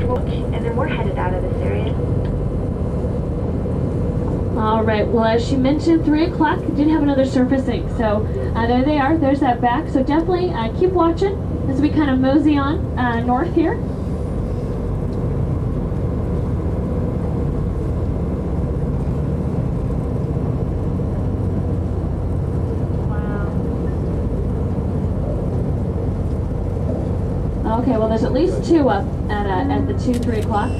and then we're headed out of this area. All right, well, as she mentioned, 3 o'clock did have another surfacing. So there they are. There's that back. So definitely keep watching as we kind of mosey on north here. Okay, well, there's at least 2 up at the 3 o'clock.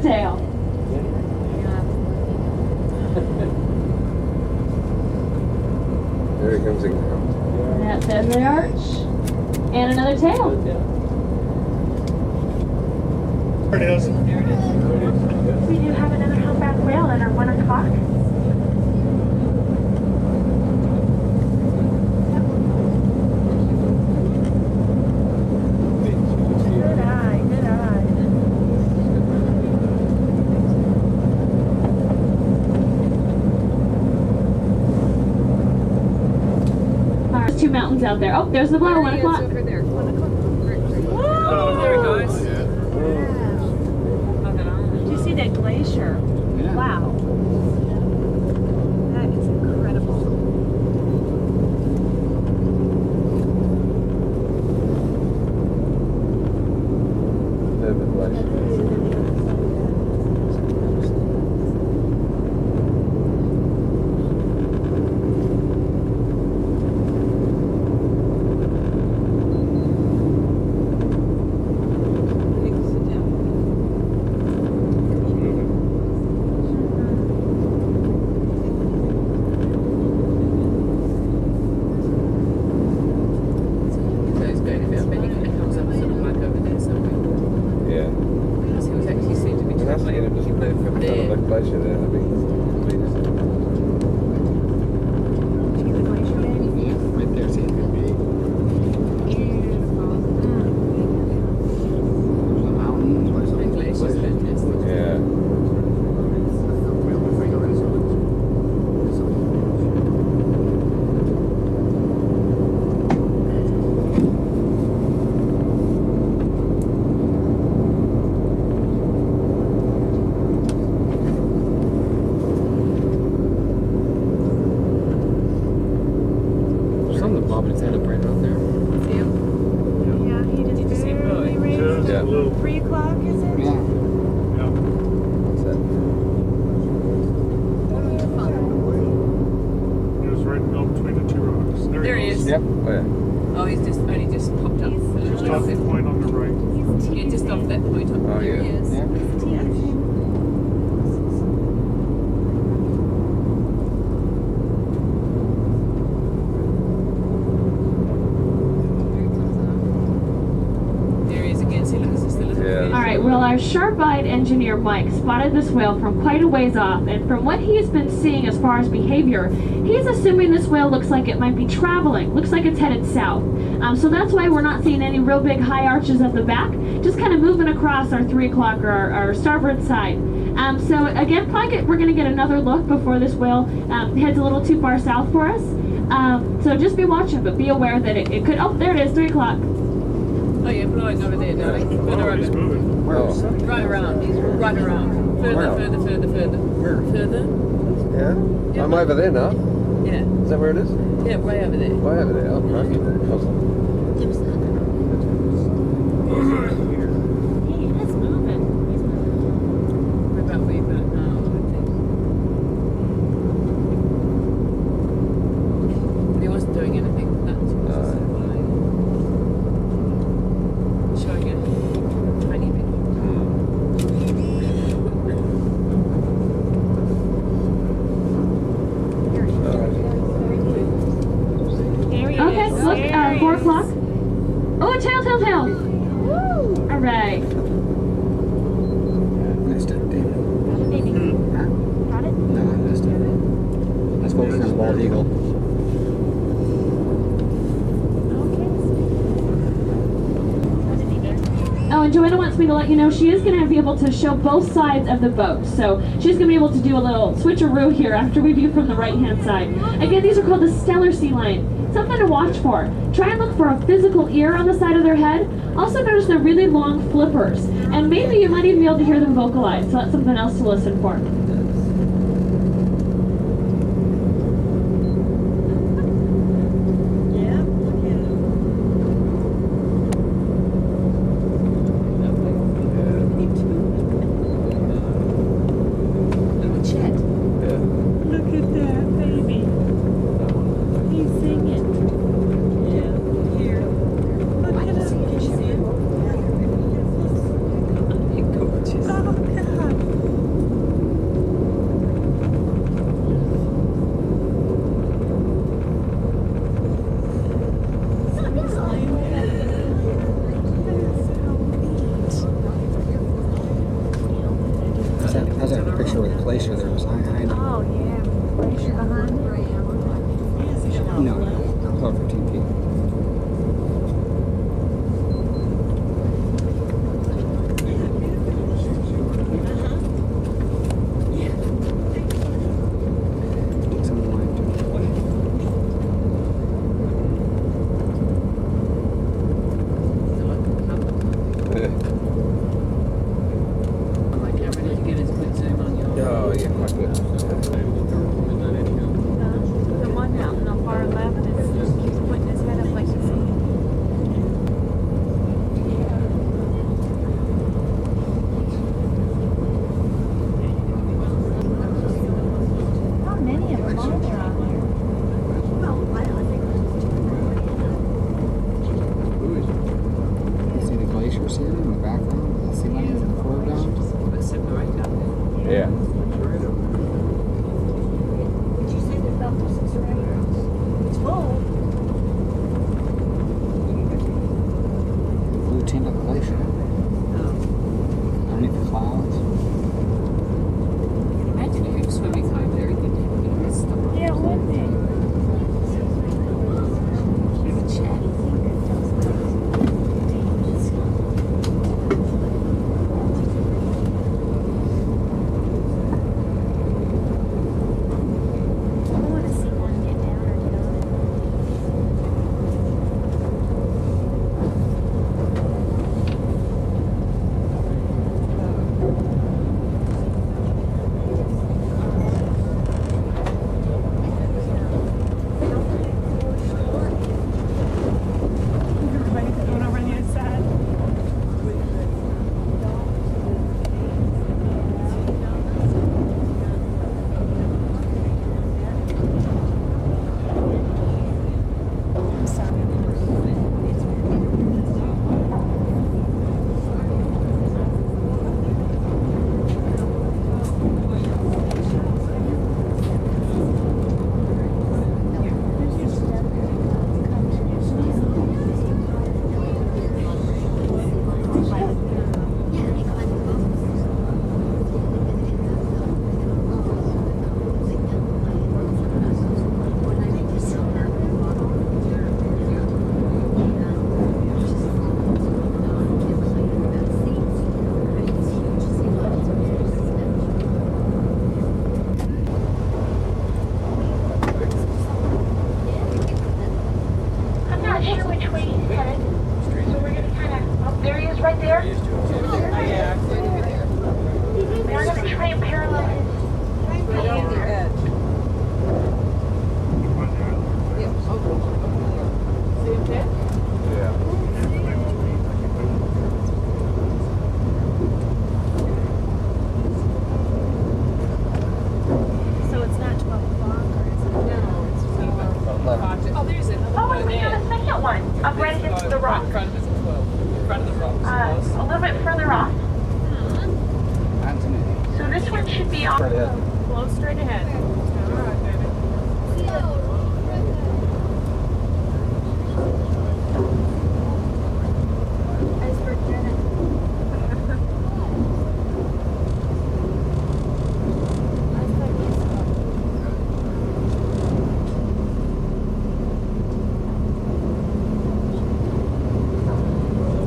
Tail. There he comes again. Yeah, there's the arch. And another tail. There it is. We do have another humpback whale at our 1 o'clock. Good eye, good eye. All right, there's 2 mountains out there. Oh, there's the blower, 1 o'clock. Over there. 1 o'clock. Oh, there it goes. Did you see that glacier? Yeah. Wow. That is incredible. So he's going a bit. I bet he comes up sort of like over there somewhere. Yeah. Because he was actually seen to be We'll have to get him just travelling. He moved from out of there. that glacier there. That'd be cleanest. Did you get the glacier, Dave? Yeah, right there. See it could be. Beautiful. There's a mountain. There's a The glacier's fantastic. Yeah. Something bobbing its head up right out there. See him? Yeah, he just Did you see him go? barely raised. Yeah. 3 o'clock, is it? Yeah. What's that? He was right now between the 2 rocks. There he is. Yep. Oh, yeah. Oh, he's just only just popped up. Just off the point on the right. He's Yeah, just off that point up. Oh, There he yeah. is. Yeah. teaching. There he is again. See, look, it's just a little Yeah. bit. All right, well, our sharp-eyed engineer Mike spotted this whale from quite a ways off, and from what he's been seeing as far as behavior, he's assuming this whale looks like it might be traveling, looks like it's headed south. So that's why we're not seeing any real big high arches at the back, just kind of moving across our 3 o'clock or our starboard side. So again, we're going to get another look before this whale heads a little too far south for us. So just be watching, but be aware that it could. Oh, there it is, 3 o'clock. Oh, yeah, blowing over there, darling. Further Oh, he's over. moving. Where? Oh. Right around. Right around. Further, Where? further. Where? Further. Yeah? Yeah. I'm over there now. Yeah. Is that where it is? Yeah, way over there. Way over there. Oh, crikey. Awesome. He is moving. He's moving. We're about where you're about now, I think. But he wasn't doing anything. That's showing a tiny bit. There he Okay, is. look, There he 4 is. o'clock. Oh, tail. Woo! All right. Missed it, David. Got it, baby. Huh? Got it? No, I missed it. Let's focus on the bald eagle. Okay. What did he do? Oh, and Joanna wants me to let you know she is going to be able to show both sides of the boat. So she's going to be able to do a little switcheroo here after we view from the right-hand side. Again, these are called the Stellar sea lion. Something to watch for. Try and look for a physical ear on the side of their head. Also notice their really long flippers. And maybe you might even be able to hear them vocalize, so that's something else to listen for. How's that picture with the glacier there? Was I know. Oh, yeah. Glacier behind it. No, 12 or 15 feet. My camera didn't get as good zoom on your. Oh, yeah, quite good. The one mountain on far 11 is keeps putting his head up like he's seeing. How many of them are there out there? You see the glaciers here in the background? The sea lions in the foreground? But separate up there. Yeah. Did you say the Belfast is right? It's full. Blue tint of the glacier. Underneath the clouds. Imagine if you were swimming home there, you could stuff. Yeah, it would be. I want to see one get down or get on. Everybody's going over on the other side. I'm sorry. I'm not sure which way he's headed, so we're gonna kind of. Oh, there he is, right there. Yeah, I've seen over there. We're gonna try and parallel his Right on the edge. See him there? Yeah. So it's not 12 o'clock, or is it? No, it's oh, there's it. Oh, and we have a second one up right against the rock. In front of us as well. In front of the rocks. A little bit further off. That's an idiot. So this one should be off. Straight ahead. Flow straight ahead. All right, baby. Iceberg Janet.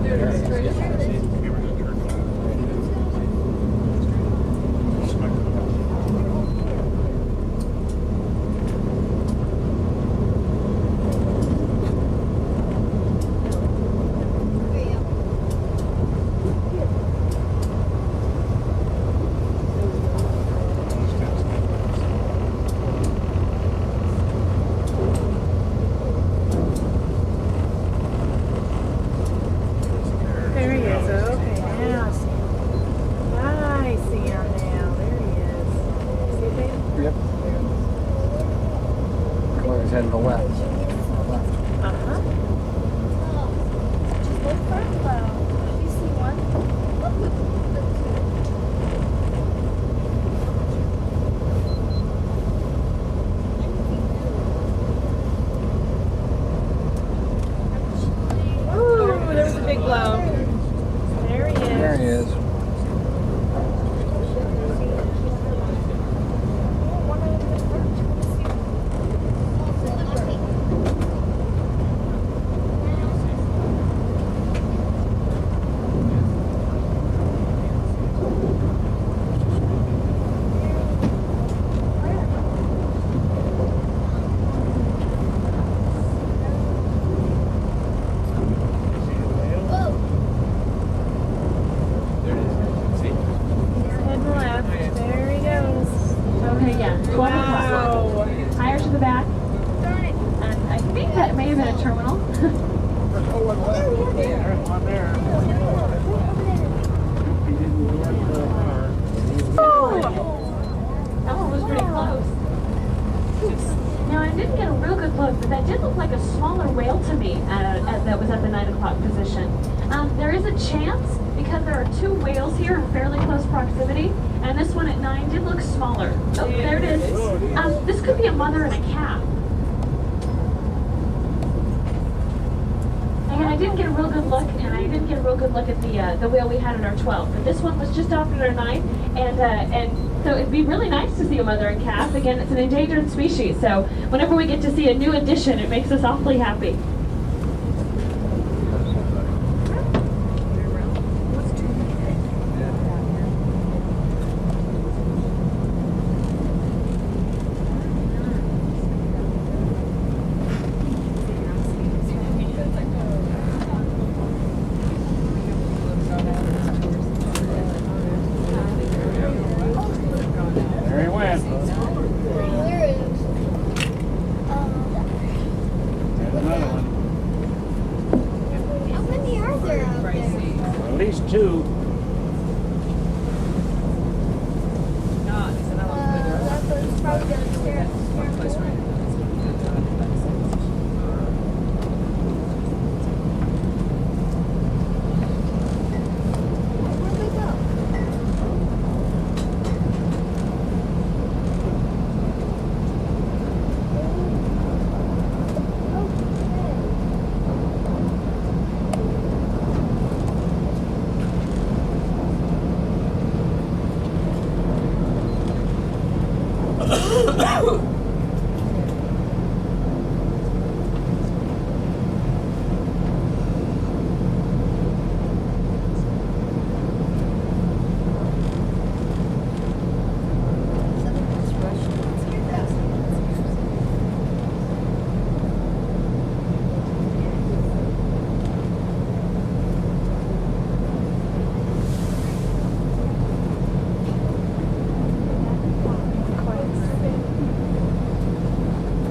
There it is, straight ahead. Yep. Chloe's heading to the left. Uh-huh. Just look for a cloud. You see one? Ooh, there was a big blow. There he is. There he is. Head left. There he goes. Okay, yeah, 12 o'clock. Wow. Tires to the back. And I think that may have been a terminal. One there. That one was pretty close. Now, I didn't get a real good look, but that did look like a smaller whale to me that was at the 9 o'clock position. There is a chance, because there are two whales here in fairly close proximity, and this one at 9 did look smaller. Oh, there it is. This could be a mother and a calf. Again, I didn't get a real good look, and I didn't get a real good look at the whale we had in our 12. But this one was just off at our 9, and so it'd be really nice to see a mother and calf. Again, it's an endangered species, so whenever we get to see a new addition, it makes us awfully happy. There he went. There is. There's another one. How many are there out there? At least two. That one's probably gonna scare us. Where'd they go?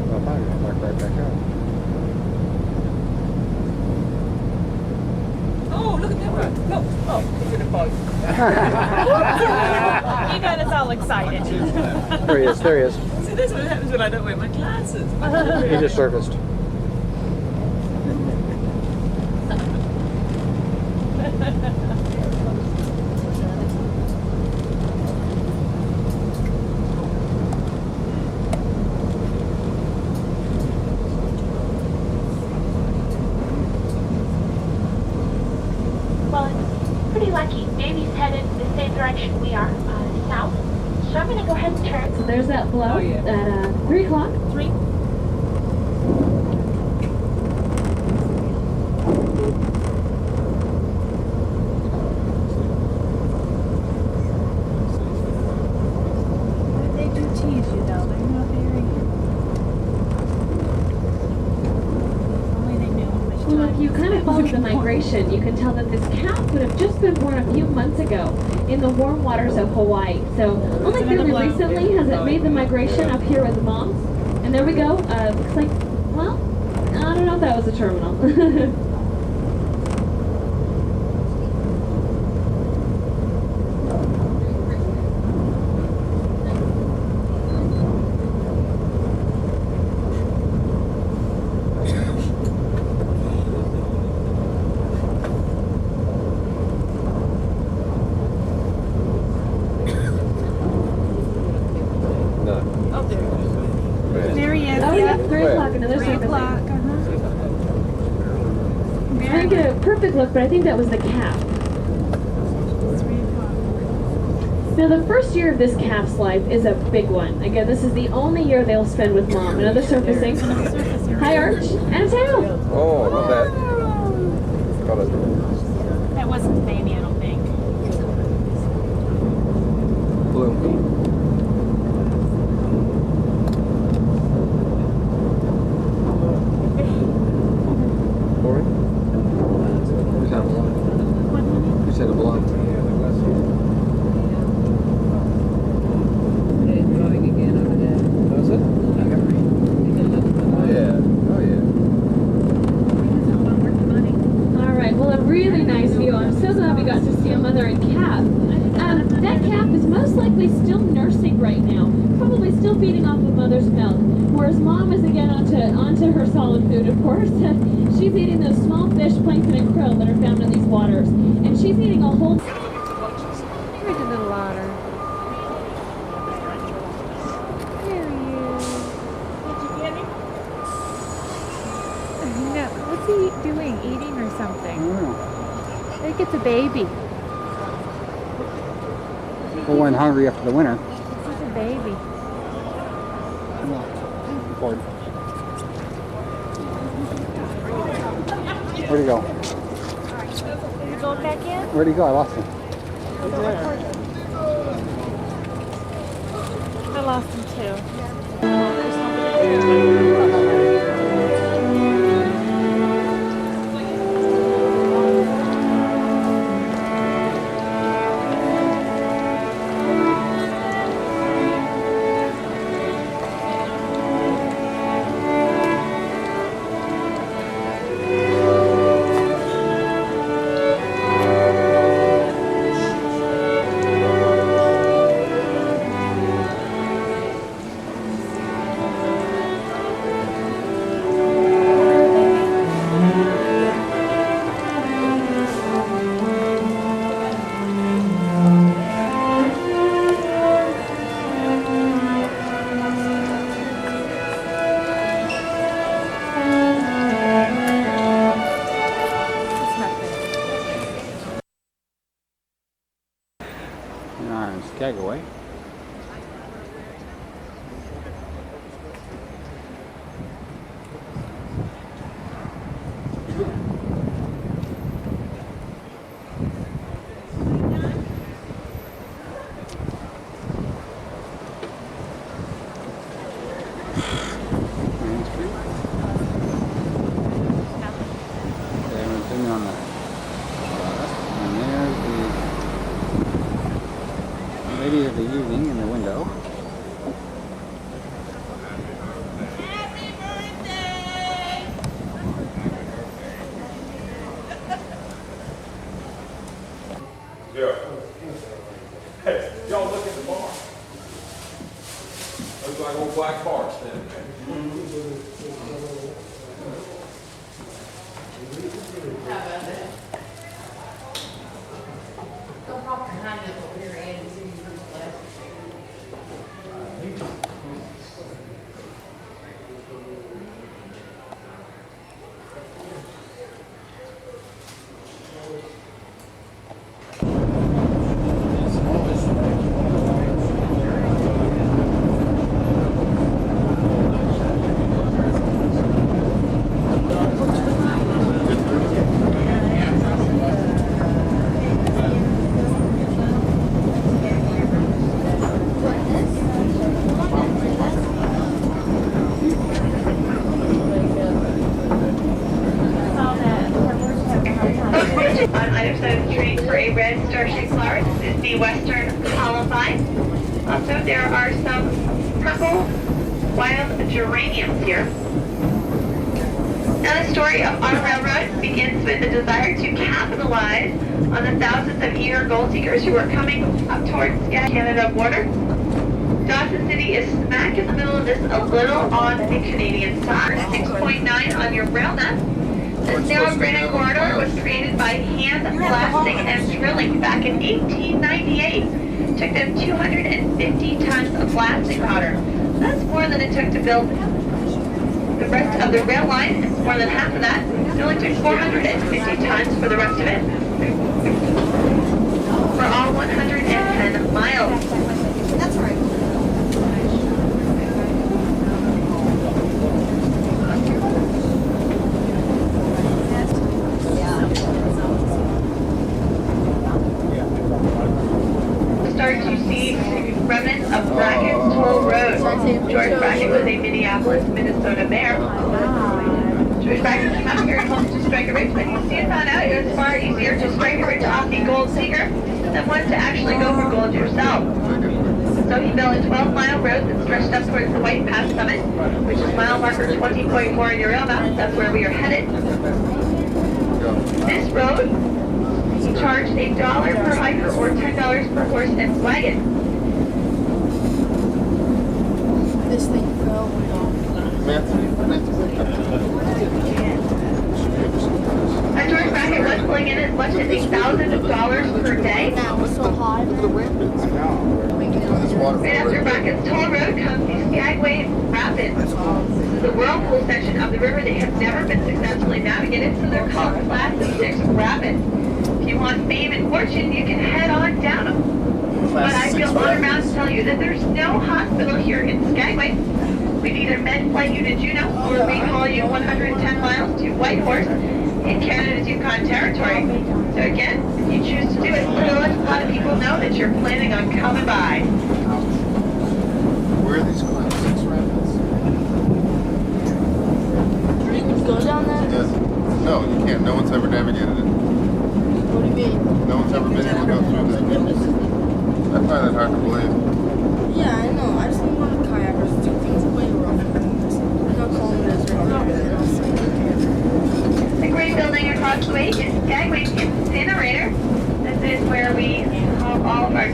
Well, I thought he was right back up. Oh, look at that one. No. Oh, he's in a boat. You got us all excited. There he is. There he is. See, this is what happens when I don't wear my glasses. He just surfaced. Well, it's pretty lucky. Baby's headed the same direction we are, south. So I'm gonna go ahead and turn. So there's that blow Oh, yeah. at 3 o'clock. 3. They do tease you though. They're not very. Only they knew how much Well, if time. you kind of follow the migration, you can tell that this calf would have just been born a few months ago in the warm waters of Hawaii. So only fairly recently has it made the migration up here with the moms. And there we go. Looks like, well, I don't know if that was a terminal. There he is. Oh yeah, 3 o'clock, another 3 surfacing. o'clock. I didn't get a perfect look, but I think that was the calf. 3 o'clock. Now the first year of this calf's life is a big one. Again, this is the only year they'll spend with mom. Another surfacing. Hi Arch, and a tail. Oh, not bad. Got it. That wasn't Fanny, I don't think. Blue. Corey? Who's had a blunt? Who's had a blunt? Going again over there. Was it? Oh yeah. Oh yeah. All right, well a really nice view. I'm so glad we got to see a mother and calf. That calf is most likely still nursing right now, probably still feeding off of mother's milk, whereas mom is again onto her solid food, of course. She's eating those small fish, plankton, and krill that are found in these waters, and she's eating a whole... Here's a little otter. There he is. Did you get him? No. What's he doing? Eating or something? I think it's a baby. Well, when hungry after the winter. This is a baby. Forward. Where'd he go? Are you going back in? Where'd he go? I lost him. I lost him too. Skagway. Lady of the evening in the window. Yeah. Hey, y'all look at the bar. Looks like old black bar standing there. How about that? Go pop your hand up over here, Ed, and see if you can play. On either side of the tree for a red star-shaped flower. This is the western columbine. Also, there are some purple wild geraniums here. Now, the story of our railroad begins with the desire to capitalize on the thousands of eager gold seekers who are coming up towards the Canada border. Dawson City is smack in the middle of this, a little on the Canadian side. 6.9 on your rail net. This narrow granite corridor was created by hand blasting and drilling back in 1898. Took them 250 tons of blasting powder. That's more than it took to build the rest of the rail line. It's more than half of that. It only took 450 tons for the rest of it. For all 110 miles. That's right. Start to see remnants of Brackett's Toll Road. George Brackett was a Minneapolis, Minnesota mayor. George Brackett came out here and hoped to strike a rich, but he soon found out it was far easier to strike a rich off the gold seeker than one to actually go for gold yourself. So he built a 12-mile road that stretched up towards the White Pass summit, which is mile marker 20.4 in your rail map. That's where we are headed. This road, he charged $1 per hiker or $10 per horse and wagon. This thing fell way off. And George Brackett was pulling in as much as $1,000 per day. Now it's so hot. Right after Brackett's Toll Road comes the Skagway Rapids. This is the whirlpool section of the river. They have never been successfully navigated, so they're called Class 6 Rapids. If you want fame and fortune, you can head on down them. But I feel honored to tell you that there's no hospital here in Skagway. We'd either med flight you to Juneau or we haul you 110 miles to Whitehorse in Canada's Yukon Territory. So again, if you choose to do it, let a lot of people know that you're planning on coming by. Where are these Class 6 rapids? You can go down there? No, you can't. No one's ever navigated it. What do you mean? No one's ever been able to go through this. I find that hard to believe. Yeah, I know. I just don't want kayakers to do things way rougher than this. I'm not calling this right The great building across the way is Skagway Incinerator. This is where we haul all of our...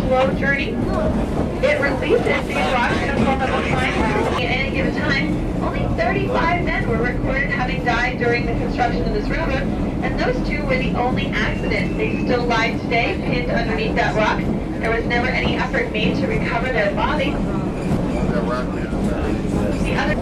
slow journey. It releases these rocks in the form of a fine. At any given time, only 35 men were recorded having died during the construction of this railroad, and those two were the only accidents. They still lie today, pinned underneath that rock. There was never any effort made to recover their bodies. The other...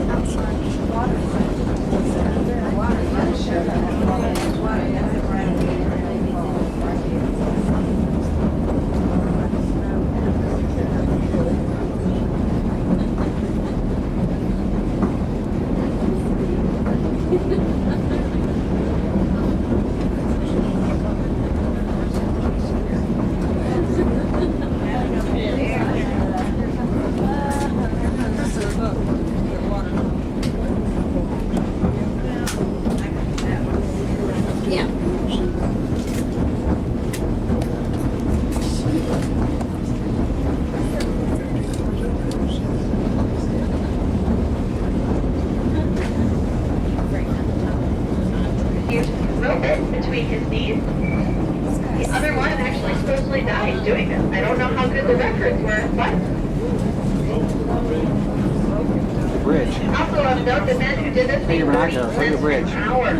between his knees. The other one actually supposedly died doing this. I don't know how good the records were, but... Bridge. Also of note, the men who did this, they Hey, were Renato, look at the bridge. an hour.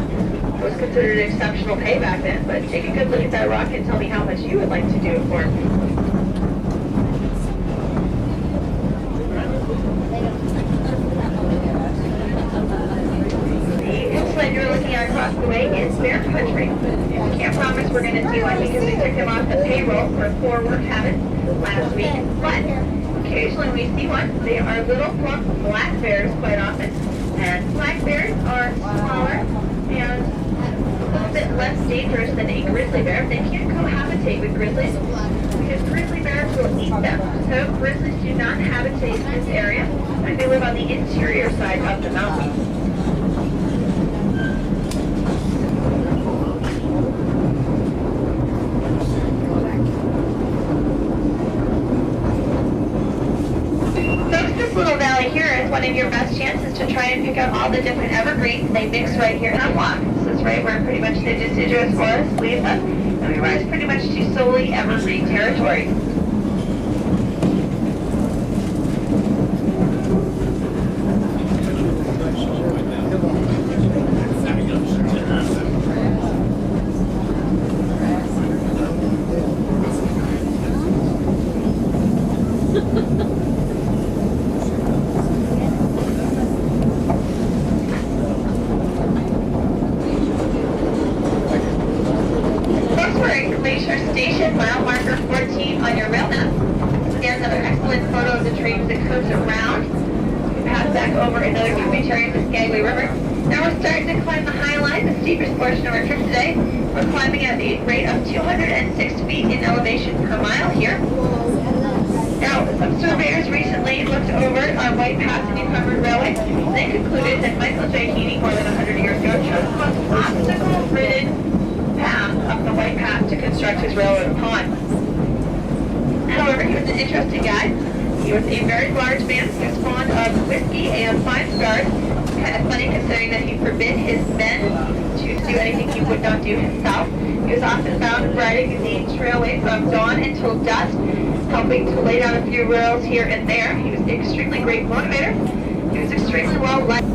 was considered exceptional pay back then, but take a good look at that rock and tell me how much you would like to do it for. The insulin you're looking at across the way is Bear Country. Can't promise we're going to see one because we took them off the payroll for poor work habits last week, but occasionally we see one. They are little plump black bears quite often, and black bears are smaller and a little bit less dangerous than a grizzly bear. They can't cohabitate with grizzlies because grizzly bears will eat them. So grizzlies do not habitate in this area, and they live on the interior side of the mountain. Little valley here is one of your best chances to try and pick out all the different evergreens. They mix right here in Hemlock. This is right where pretty much the deciduous forest leaves us, and we rise pretty much to solely evergreen territory. Station, mile marker 14 on your rail map. Again, another excellent photo of the trains that curves around. We pass back over another tributary of the Skagway River. Now we're starting to climb the High Line, the steepest portion of our trip today. We're climbing at a rate of 206 feet in elevation per mile here. Now, some surveyors recently looked over our White Path to Newfoundland Railway. They concluded that Michael J. Heaney, more than 100 years ago, chose the most obstacle-ridden path up the White Path to construct his railroad upon. However, he was an interesting guy. He was a very large man. He was fond of whiskey and fine cigars. Kind of funny considering that he forbid his men to do anything he would not do himself. He was often found riding the trailway from dawn until dusk, helping to lay down a few rails here and there. He was an extremely great motivator. He was extremely well liked.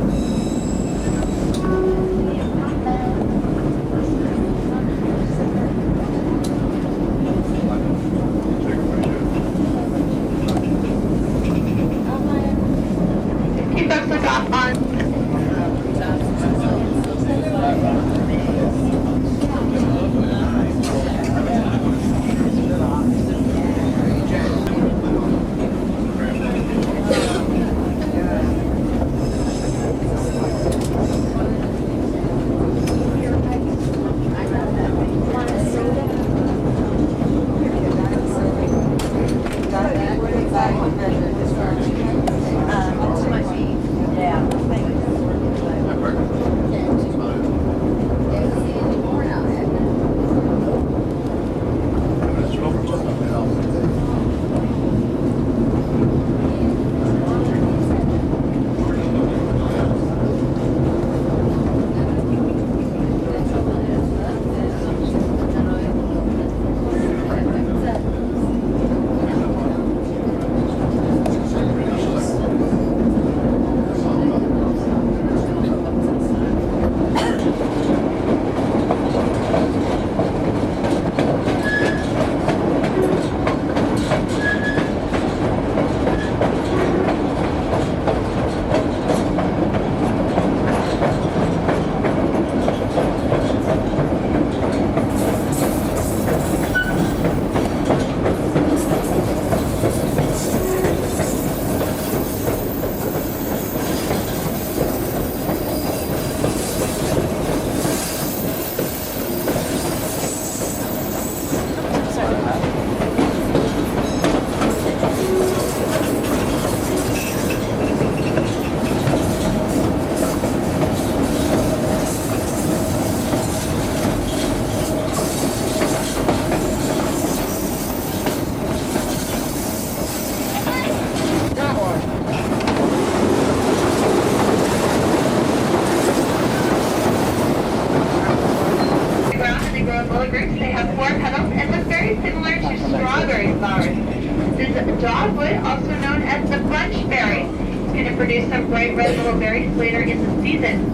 dogwood, also known as the bunchberry. It's going to produce some bright red little berries later in the season.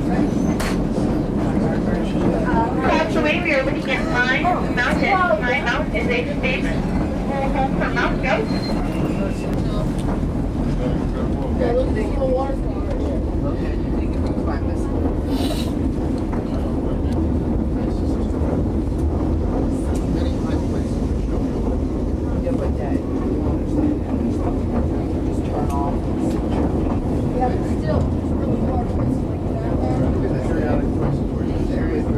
Across the way, we are looking at Mine Mountain. Mine Mountain is a famous home for mountain goats. Yeah, look, there's a little waterfall right here. Yeah, but Dad, you understand that. Just turn off. Yeah, but still, there's really far places like that. Area 3.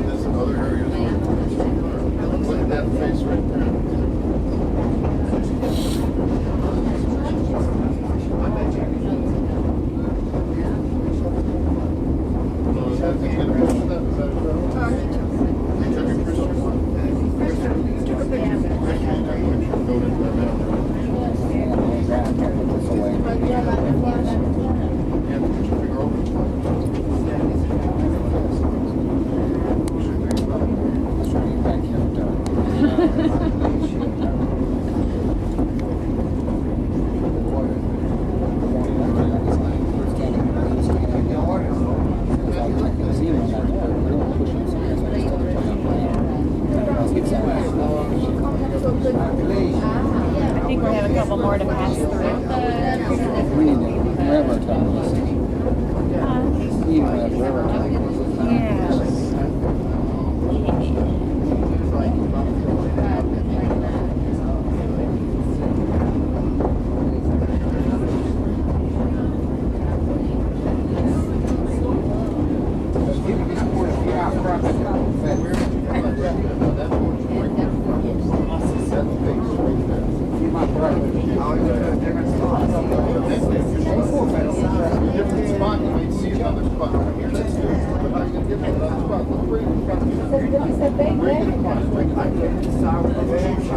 There's another area. Look at that face right there. I think we have a couple more to pass through. We need to railroad ties. We need to have railroad ties. Yeah. Different spot, you might see another spot. That's good. But I'm gonna give it another spot. Look right in front of you. Right in front of you. I couldn't decide what the name is.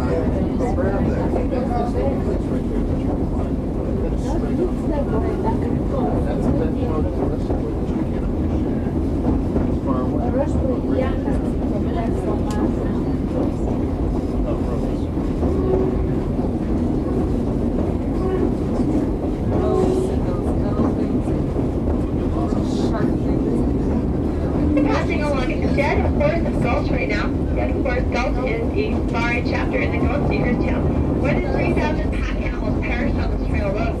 Go right up there. That's the only place right there that you can find. That's straight up. That's the rest of the place that you can't appreciate. It's far away. Passing along at the Dead Horse Gulch right now. Dead Horse Gulch is a safari chapter in the Goat Seekers Town. More than 3,000 pack animals perished on this trail road.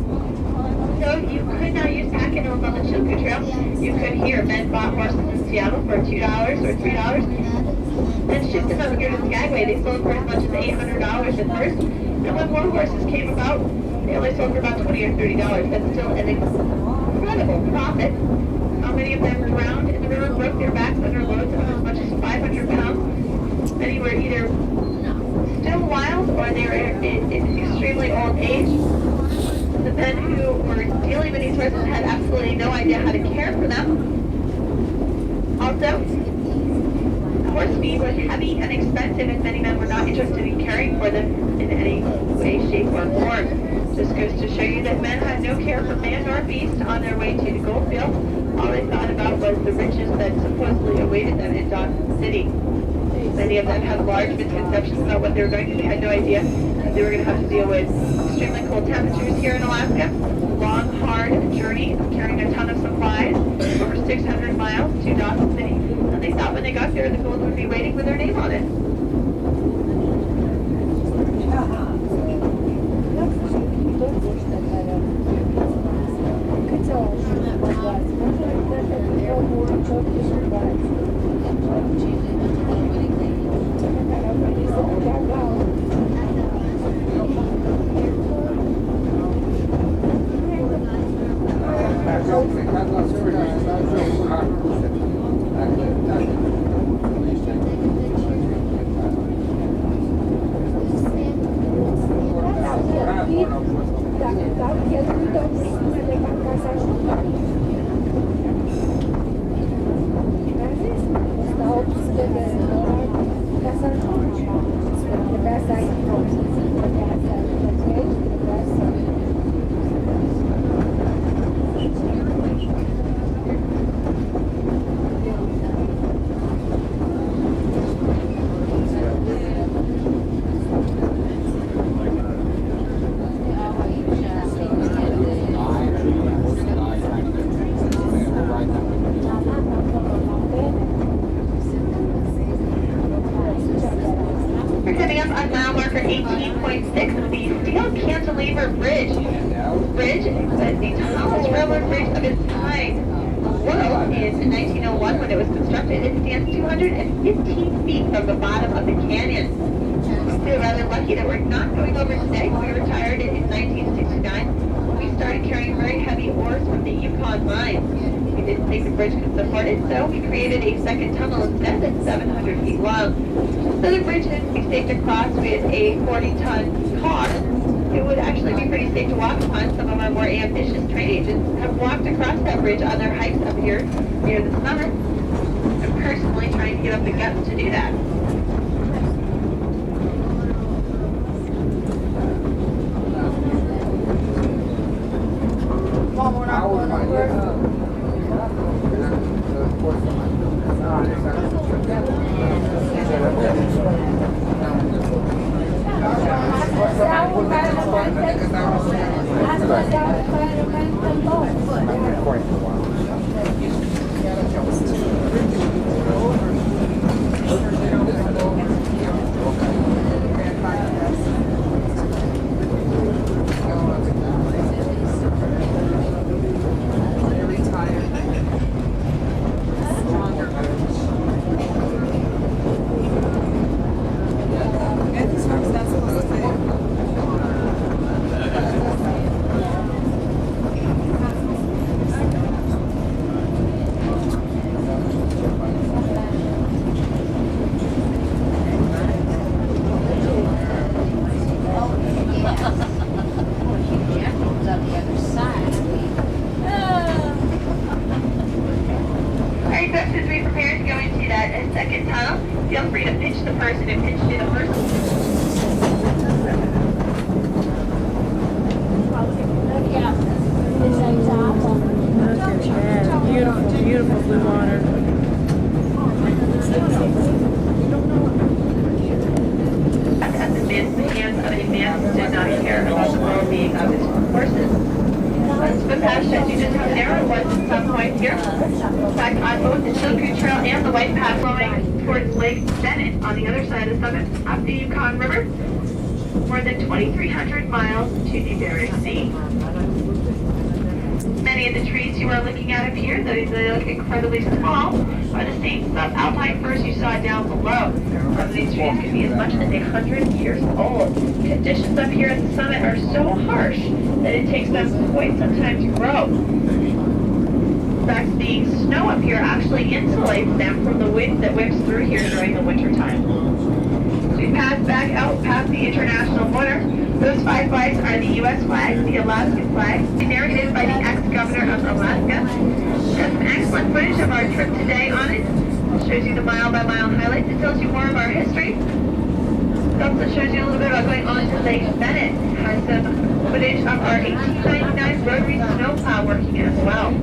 So you could not use pack animals on the Chilkoot Trail. You could hear men bought horses in Seattle for $2 or $3 and shipped them over here to Skagway. They sold for as much as $800 at first. And when more horses came about, they only sold for about $20 or $30. That's still an incredible profit. How many of them drowned in the river, broke their backs under loads of as much as 500 pounds? Many were either still wild or they were in extremely old age. The men who were dealing with these horses had absolutely no idea how to care for them. Also, horse feed was heavy and expensive and many men were not interested in caring for them in any way, shape, or form. This goes to show you that men had no care for man nor beast on their way to the gold field. All they thought about was the riches that supposedly awaited them in Dawson City. Many of them had large misconceptions about what they were going to do. They had no idea that they were going to have to deal with extremely cold temperatures here in Alaska, long, hard journey of carrying a ton of supplies, over 600 miles to Dawson City. And they thought when they got there, the gold would be waiting with their name on it. On mile marker 18.6, the Steel Cantilever Bridge. Bridge is the tallest railroad bridge of its kind. World in 1901 when it was constructed. It stands 215 feet from the bottom of the canyon. We feel rather lucky that we're not going over today. We retired in 1969. We started carrying very heavy ores from the Yukon mine. We didn't think the bridge could support it, so we created a second tunnel instead that's 700 feet long. So the bridge can be safe to cross with a 40-ton car. It would actually be pretty safe to walk upon. Some of our more ambitious train agents have walked across that bridge on their hikes up here near the summit. I'm personally trying to get up the guts to do that. Mom, we're not going over. Alright, folks, as we prepare to go into that second tunnel, feel free to pinch the person who pinched you the first. Beautiful, beautiful blue water. At the hands of a man who did not care about the well-being of his horses. The path shows you just how narrow it was at some point here. In fact, on both the Chilkoot Trail and the White Path flowing towards Lake Bennett on the other side of the summit, up the Yukon River, more than 2,300 miles to the Bering Sea. Many of the trees you are looking at up here, though they look incredibly small, are the same subalpine firs you saw down below. Some of these trees can be as much as 100 years old. Conditions up here at the summit are so harsh that it takes them quite some time to grow. In fact, the snow up here actually insulates them from the wind that whips through here during the winter time. As we pass back out past the international border, those 5 flags are the U.S. flag, the Alaskan flag, narrated by the ex-governor of Alaska. There's some excellent footage of our trip today on it. It shows you the mile-by-mile highlights. It tells you more of our history. It also shows you a little bit about going on to Lake Bennett. It has some footage of our 1899 rotary snowplow working as well.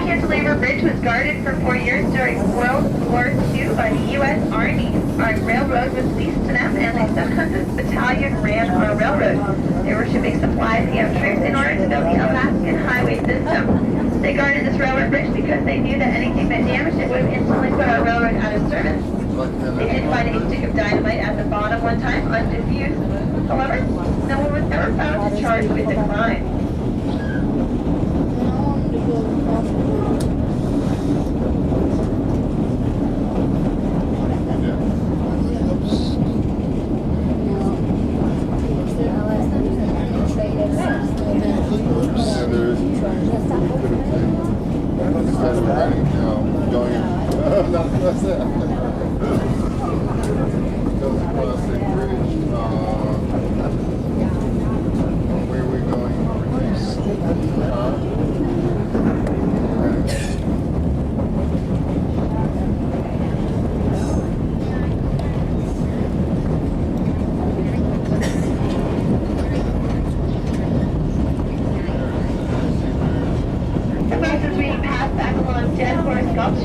Cantilever Bridge was guarded for 4 years during World War II by the U.S. Army. Our railroad was leased to them, and the 700th Battalion ran our railroad. They were shipping supplies to young troops in order to build the Alaskan highway system. They guarded this railroad bridge because they knew that anything that damaged it would have instantly put our railroad out of service. They did find a stick of dynamite at the bottom one time, undifused. However, no one was ever found to charge with the crime.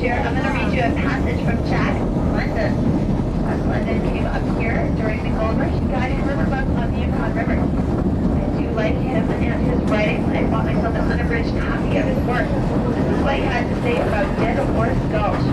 Here, I'm going to read you a passage from Jack London. Jack London came up here during the gold rush, guiding riverboats on the Yukon River. I do like him and his writing. I bought myself an unabridged copy of his work. This is what he had to say about Dead Horse Gulch.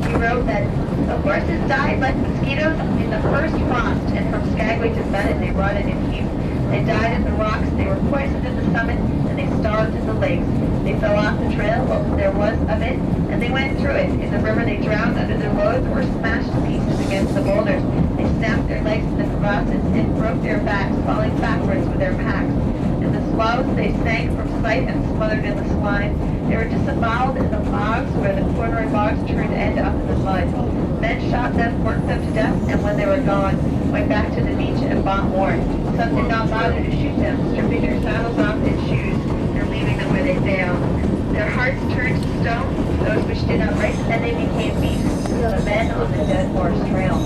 He wrote that the horses died like mosquitoes in the first frost, and from Skagway to Bennett they rotted in heaps. They died in the rocks, they were poisoned at the summit, and they starved in the lakes. They fell off the trail, what there was of it, and they went through it. In the river they drowned under their loads or smashed to pieces against the boulders. They snapped their legs in the crevasses and broke their backs, falling backwards with their packs. In the sloughs they sank from sight and smothered in the slime. They were disemboweled in the bogs where the corduroy bogs turned end up in the mud. Men shot them, worked them to death, and when they were gone, went back to the beach and bought more. Some did not bother to shoot them, stripping their saddles off and shoes, and leaving them where they failed. Their hearts turned to stone, those which did not break, and they became beasts, the men on the Dead Horse Trail.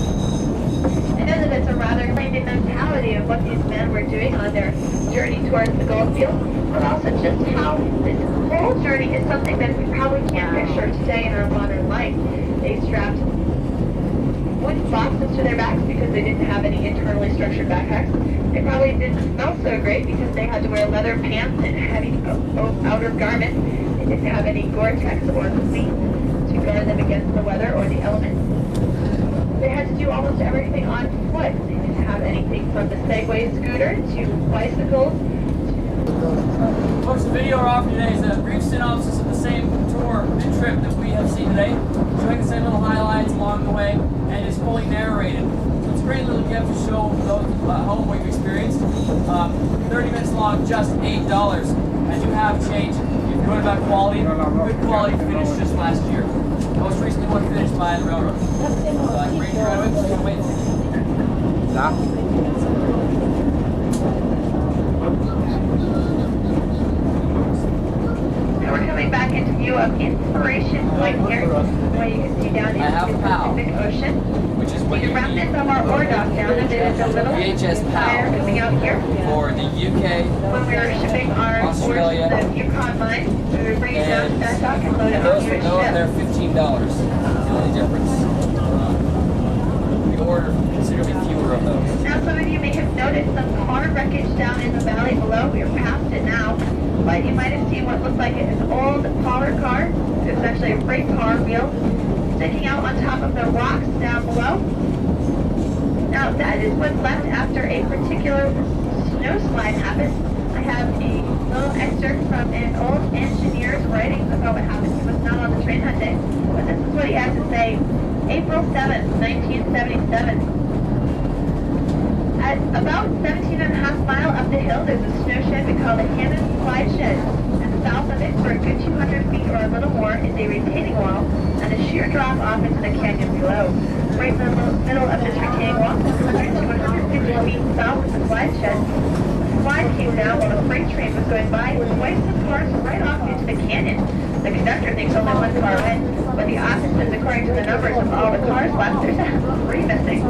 I know that it's a rather plain mentality of what these men were doing on their journey towards the gold field, but also just how this whole journey is something that we probably can't picture today in our modern life. They strapped wooden boxes to their backs because they didn't have any internally structured backpacks. They probably didn't smell so great because they had to wear leather pants and heavy outer garments. They didn't have any Gore-Tex or cleats to guard them against the weather or the elements. They had to do almost everything on foot. They didn't have anything from the Segway scooter to bicycles. Folks, the video we're offering today is a brief synopsis of the same tour and trip that we have seen today, showing the same little highlights along the way, and is fully narrated. So it's a great little gift to show those at home what you've experienced. 30 minutes long, just $8. And you have change. If you're going about quality, good quality finished just last year. Most recently one finished by the railroad. Great drive, wait. We're coming back into view of Inspiration Point here, where you can see down into the Pacific Ocean. Which is what The you remnants of our ore dock down there. There's a little VHS fire PAL coming out here. for the UK, When we were shipping our ores Australia, to the Yukon mine, we would bring it down to that dock and load it those onto a that know ship. they're $15. The only difference. We order considerably fewer of those. Now some of you may have noticed some car wreckage down in the valley below. We are past it now. But you might have seen what looked like an old Pollard car. It was actually a freight car wheel sticking out on top of the rocks down below. Now that is what's left after a particular snowslide happened. I have a little excerpt from an old engineer's writing about what happened. He was not on the train that day, but this is what he had to say. April 7th, 1977. At about 17.5 miles up the hill, there's a snow shed we call the Hammond Slide Shed. And south of it, for a good 200 feet or a little more, is a retaining wall and a sheer drop off into the canyon below. Right in the middle of this retaining wall, 100 to 150 feet south of the slide shed, the slide came down while the freight train was going by and wiped some cars right off into the canyon. The conductor thinks only one car went, but the officers, according to the numbers of all the cars left, there's 3 missing.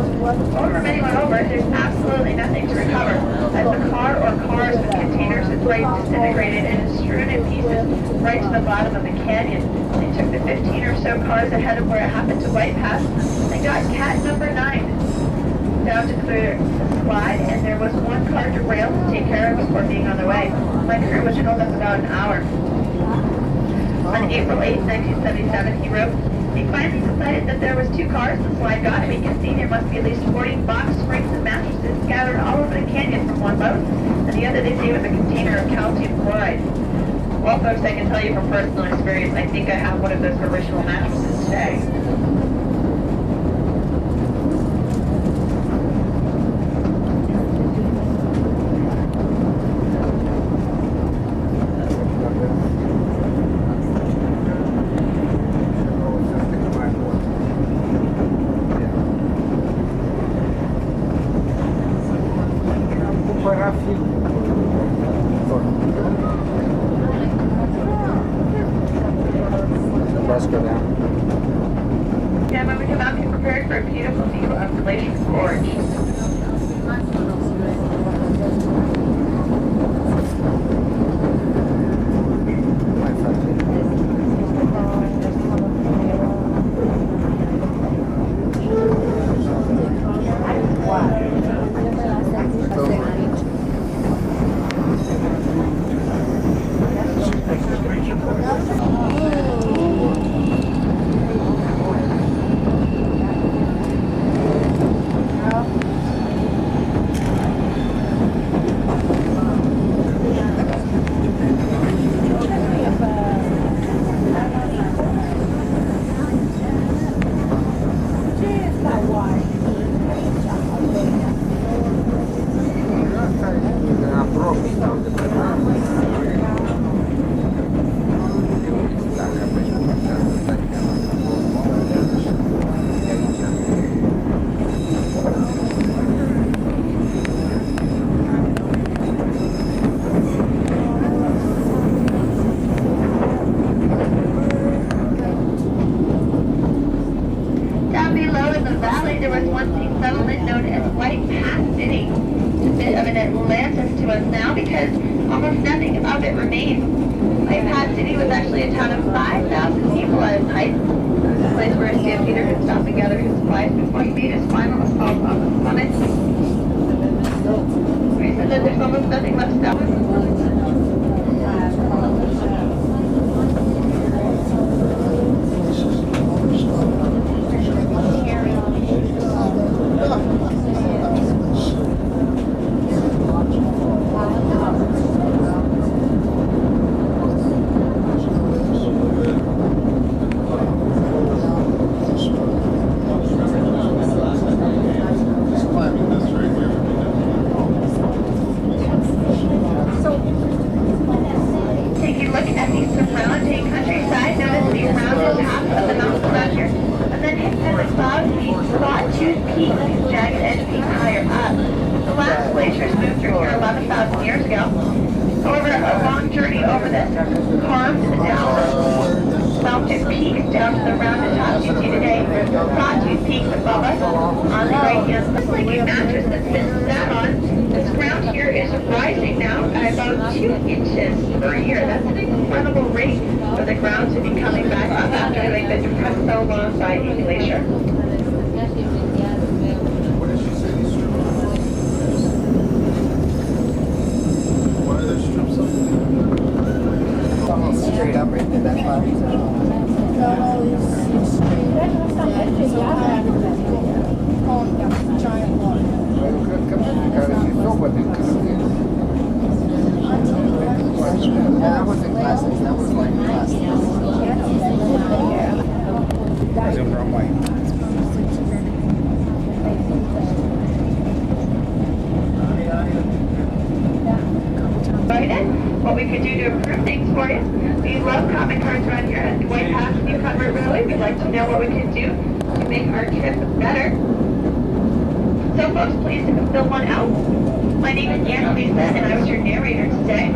However many went over, there's absolutely nothing to recover, as the car or cars with containers is right disintegrated and is strewn in pieces right to the bottom of the canyon. They took the 15 or so cars ahead of where it happened to bypass and got cat number 9. down to clear the slide, and there was one car derailed to take care of before being on the way. My crew was held up about an hour. On April 8, 1977, he wrote, "We finally decided that there was two cars the slide got. We can see there must be at least 40 box springs and mattresses scattered all over the canyon from one load, and the other they say was a container of calcium chloride." Well, folks, I can tell you from personal experience, I think I have one of those original mattresses today. Yeah, when we come out, be prepared for a beautiful view of Glacier Gorge. Down below in the valley, there was once a settlement known as White Pass City. It's a bit of an Atlantis to us now because almost nothing of it remains. White Pass City was actually a town of 5,000 people at its height. A place where a stampeder could stop and gather his supplies before he made his final assault on the summit. He said that there's almost nothing left south. Down to the rounded top you see today, Sawtooth Peak above us on the right hand. It's like a mattress that's been sat on. This ground here is rising now at about 2 inches per year. That's an incredible rate for the ground to be coming back up after having been depressed so long by a glacier. Straight up right there, that's why. That wasn't classic, that was like classic. I was in the wrong way. What we could do to improve things for you. We love comment cards around here at the White Pass Newcomer Railway. We'd like to know what we can do to make our trip better. So folks, please fill one out. My name is Annalisa and I was your narrator today.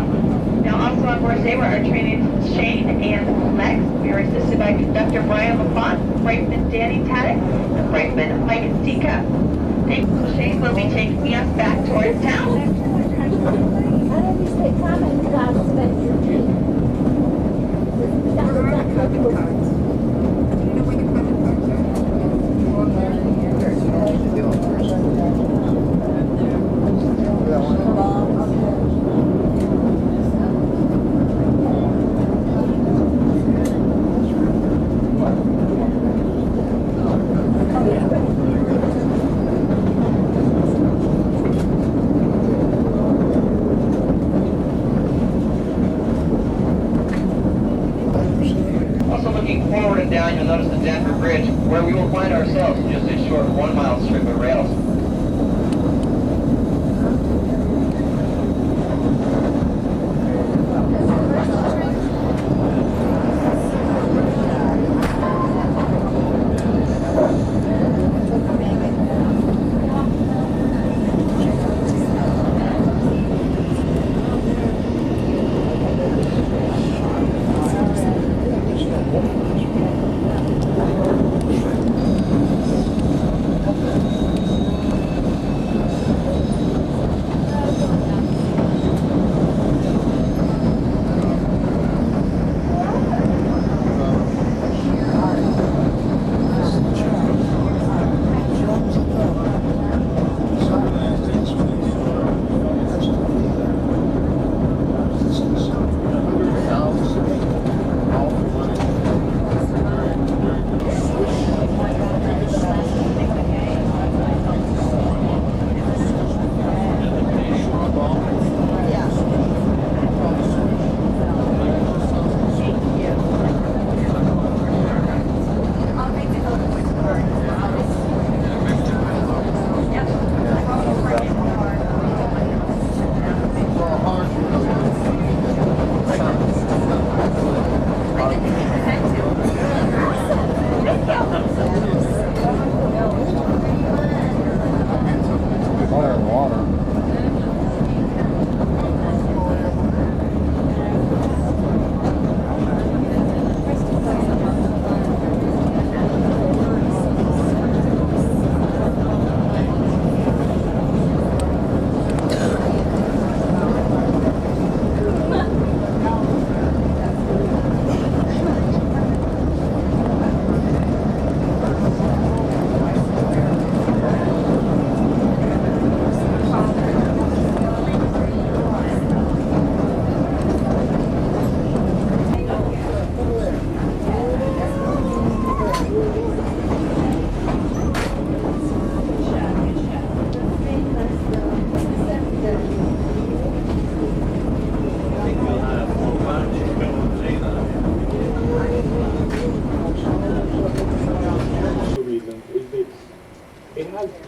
Now also on board today were our trainees Shane and Lex. We are assisted by conductor Brian LaFont, brakeman Danny Taddick, and brakeman Mike Stika. Thank you. Shane will be taking us back towards town. Cards. a 1 mile strip of rails.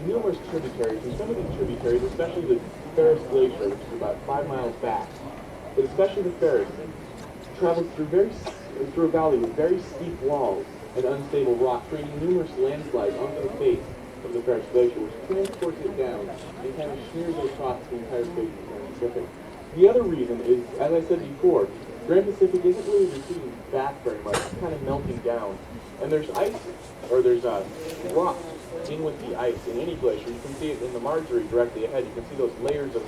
numerous tributaries, and some of these tributaries, especially the Ferris Glacier, which is about 5 miles back, but especially the Ferris, travels through a valley with very steep walls and unstable rock, creating numerous landslides onto the face of the Ferris Glacier, which transports it down and kind of smears it across the entire face of the Grand Pacific. The other reason is, as I said before, Grand Pacific isn't really receding back very much, it's kind of melting down. And there's ice, or there's rock in with the ice in any glacier. You can see it in the Marjorie directly ahead. You can see those layers of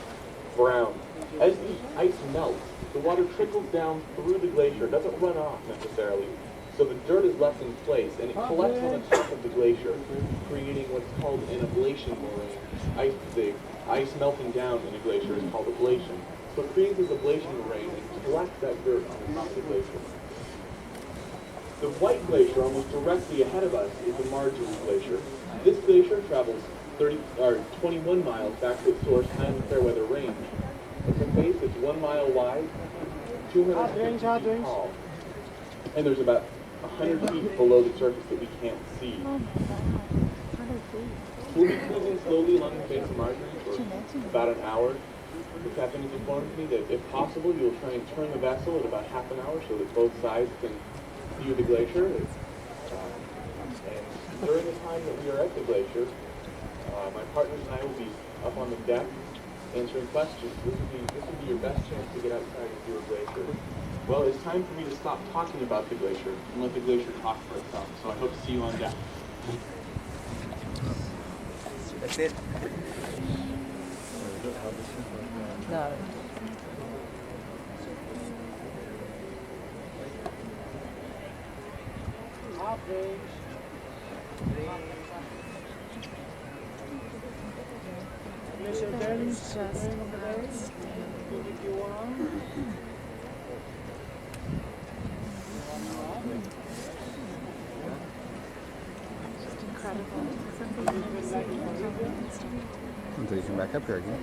brown. As the ice melts, the water trickles down through the glacier. It doesn't run off necessarily. So the dirt is left in place, and it collects on the top of the glacier, creating what's called an ablation moraine. The ice melting down in a glacier is called ablation. So it creates this ablation moraine and collects that dirt on the top of the glacier. The White Glacier, almost directly ahead of us, is the Marjorie Glacier. This glacier travels 21 miles back to its source, high in the Fairweather Range. At the base, it's 1 mile wide, 250 feet tall, and there's about 100 feet below the surface that we can't see. We'll be cruising slowly along the face of Marjorie for about an hour. The captain has informed me that, if possible, you'll try and turn the vessel at about half an hour so that both sides can view the glacier. And during the time that we are at the glacier, my partners and I will be up on the deck answering questions. This would be your best chance to get outside and view a glacier. Well, it's time for me to stop talking about the glacier and let the glacier talk for itself. So I hope to see you on deck. That's it. No. It's just incredible. Until you come back up here again.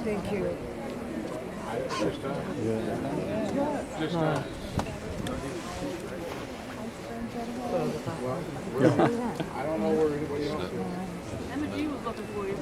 Thank you. I don't know where anybody else is. Emma G was looking for you.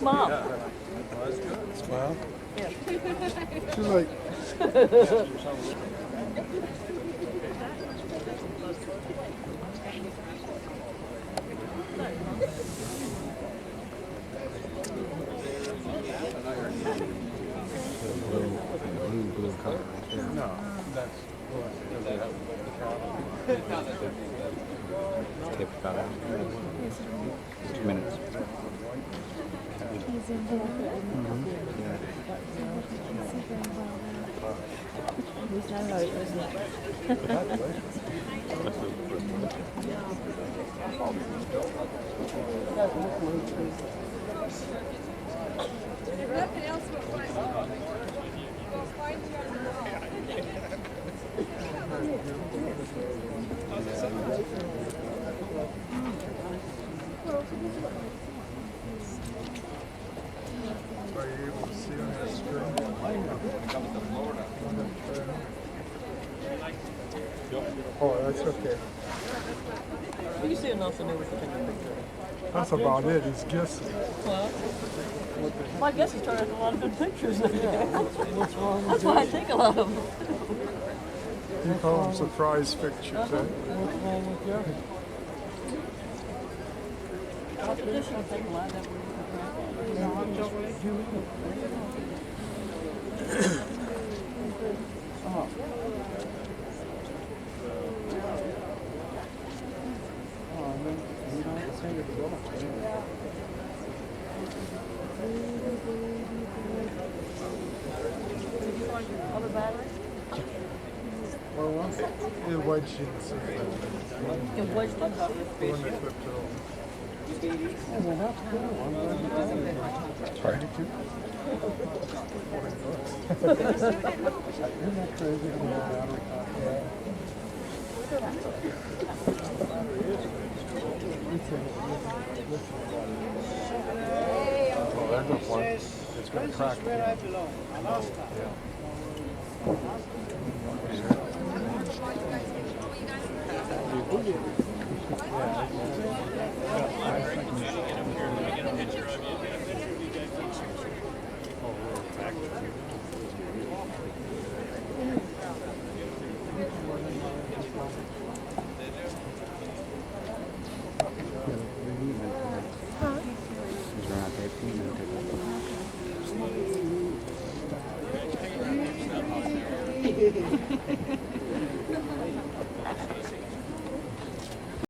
Mom. Smile. She's like, blue color right there. no, that's Tip about 2 minutes. He's in here. He's not right, isn't Are you able to see on that screen? Oh, that's okay. You see nothing there with the picture. That's about it. He's guessing. Well, I guess he's trying to take a lot of good pictures. What's wrong with That's why I take a lot of them. You call them surprise pictures, eh? What's wrong with you? Competition, I take a lot of that. Other batteries? Well, it wedged in the same. It wedged in the The one that flipped it over. Sorry. Isn't that crazy? How much battery costs? Oh, there goes one. It's going to crack.